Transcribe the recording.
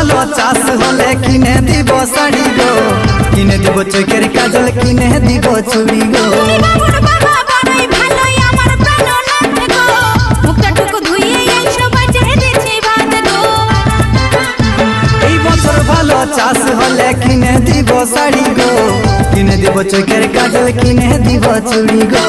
ভালো চাষ হলে কিনে দিব শাড়ি গো, কিনে দিব চোখের কাজল, কিনে দিব চুড়ি গো। এই বছর ভালো চাষ হলে কিনে দিব শাড়ি গো, কিনে দিব চোখের কাজল, কিনে দিব চুড়ি গো।